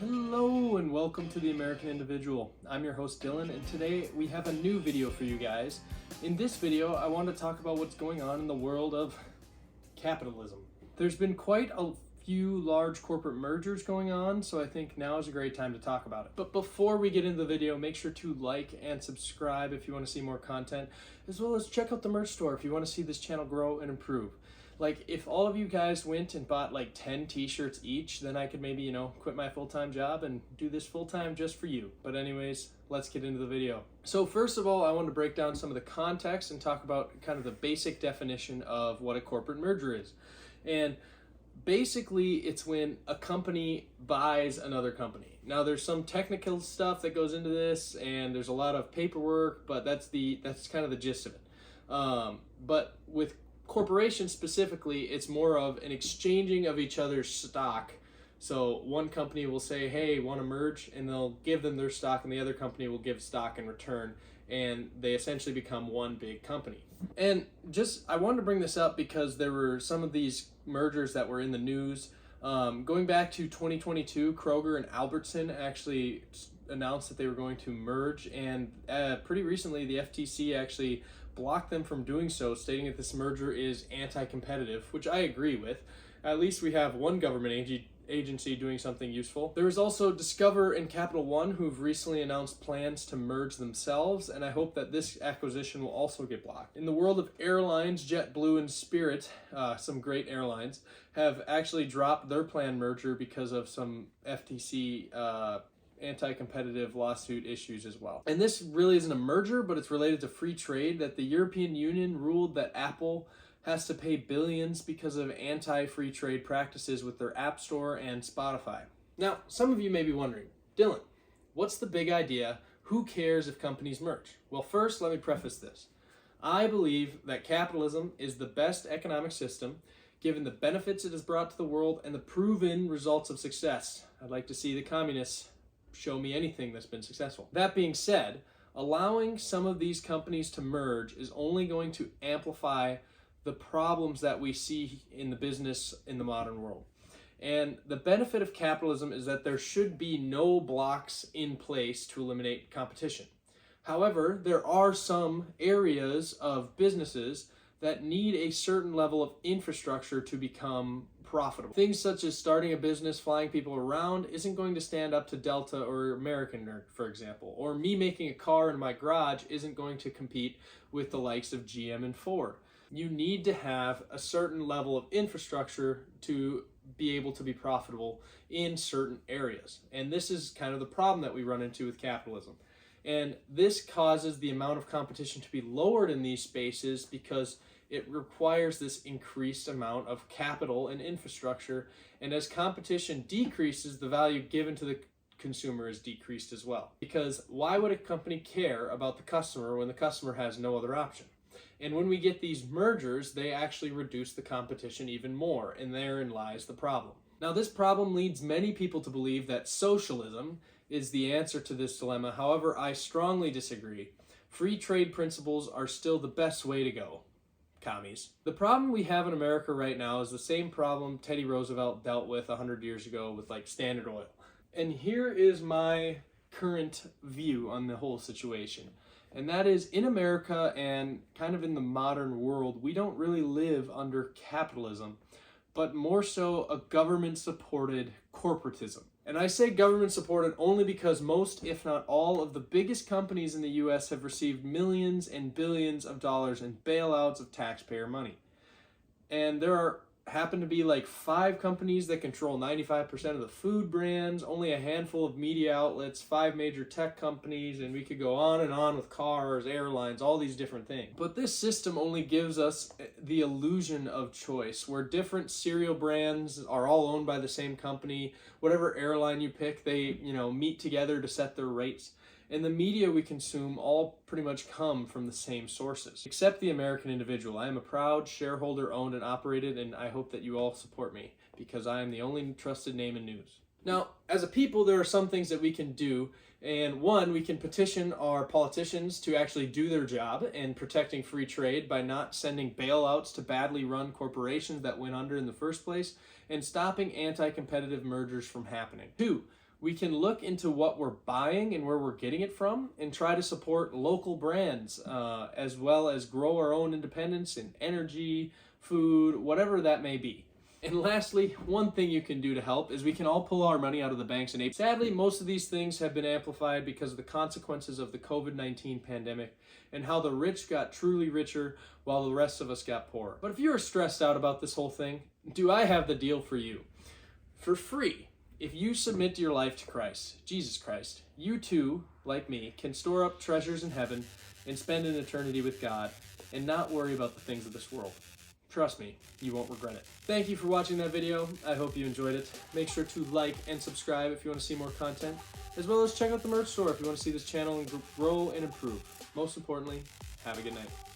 Hello and welcome to The American Individual. I'm your host Dylan, and today we have a new video for you guys. In this video, I want to talk about what's going on in the world of capitalism. There's been quite a few large corporate mergers going on, so I think now is a great time to talk about it. But before we get into the video, make sure to like and subscribe if you want to see more content, as well as check out the merch store if you want to see this channel grow and improve. Like, if all of you guys went and bought like 10 t-shirts each, then I could maybe, quit my full-time job and do this full-time just for you. But anyways, let's get into the video. So first of all, I want to break down some of the context and talk about kind of the basic definition of what a corporate merger is. And basically, it's when a company buys another company. Now, there's some technical stuff that goes into this, and there's a lot of paperwork, but that's kind of the gist of it. But with corporations specifically, it's more of an exchanging of each other's stock. So one company will say, hey, want to merge, and they'll give them their stock, and the other company will give stock in return, and they essentially become one big company. And I wanted to bring this up because there were some of these mergers that were in the news. Going back to 2022, Kroger and Albertson actually announced that they were going to merge, and pretty recently the FTC actually blocked them from doing so, stating that this merger is anti-competitive, which I agree with. At least we have one government agency doing something useful. There is also Discover and Capital One, who've recently announced plans to merge themselves, and I hope that this acquisition will also get blocked. In the world of airlines, JetBlue and Spirit, some great airlines, have actually dropped their planned merger because of some FTC anti-competitive lawsuit issues as well. And this really isn't a merger, but it's related to free trade, that the European Union ruled that Apple has to pay billions because of anti-free trade practices with their App Store and Spotify. Now, some of you may be wondering, Dylan, what's the big idea? Who cares if companies merge? Well, first, let me preface this. I believe that capitalism is the best economic system, given the benefits it has brought to the world and the proven results of success. I'd like to see the communists show me anything that's been successful. That being said, allowing some of these companies to merge is only going to amplify the problems that we see in the business in the modern world. And the benefit of capitalism is that there should be no blocks in place to eliminate competition. However, there are some areas of businesses that need a certain level of infrastructure to become profitable. Things such as starting a business, flying people around, isn't going to stand up to Delta or American, for example. Or me making a car in my garage isn't going to compete with the likes of GM and Ford. You need to have a certain level of infrastructure to be able to be profitable in certain areas. And this is kind of the problem that we run into with capitalism. And this causes the amount of competition to be lowered in these spaces because it requires this increased amount of capital and infrastructure. And as competition decreases, the value given to the consumer is decreased as well. Because why would a company care about the customer when the customer has no other option? And when we get these mergers, they actually reduce the competition even more, and therein lies the problem. Now, this problem leads many people to believe that socialism is the answer to this dilemma. However, I strongly disagree. Free trade principles are still the best way to go. Commies. The problem we have in America right now is the same problem Teddy Roosevelt dealt with 100 years ago with like Standard Oil. And here is my current view on the whole situation. And that is, in America and kind of in the modern world, we don't really live under capitalism, but more so a government-supported corporatism. And I say government-supported only because most, if not all, of the biggest companies in the US have received millions and billions of dollars in bailouts of taxpayer money. And there happen to be like 5 companies that control 95% of the food brands, only a handful of media outlets, 5 major tech companies, and we could go on and on with cars, airlines, all these different things. But this system only gives us the illusion of choice, where different cereal brands are all owned by the same company. Whatever airline you pick, they, meet together to set their rates. And the media we consume all pretty much come from the same sources, except the American Individual. I am a proud shareholder, owned and operated, and I hope that you all support me because I am the only trusted name in news. Now, as a people, there are some things that we can do, and one, we can petition our politicians to actually do their job in protecting free trade by not sending bailouts to badly run corporations that went under in the first place, and stopping anti-competitive mergers from happening. Two, We can look into what we're buying and where we're getting it from and try to support local brands, as well as grow our own independence in energy, food, whatever that may be. And lastly, one thing you can do to help is we can all pull our money out of the banks and sadly, most of these things have been amplified because of the consequences of the COVID-19 pandemic and how the rich got truly richer while the rest of us got poorer. But if you're stressed out about this whole thing, do I have the deal for you? For free, if you submit your life to Christ, Jesus Christ, you too, like me, can store up treasures in heaven and spend an eternity with God and not worry about the things of this world. Trust me, you won't regret it. Thank you for watching that video. I hope you enjoyed it. Make sure to like and subscribe if you want to see more content, as well as check out the merch store if you want to see this channel grow and improve. Most importantly, have a good night.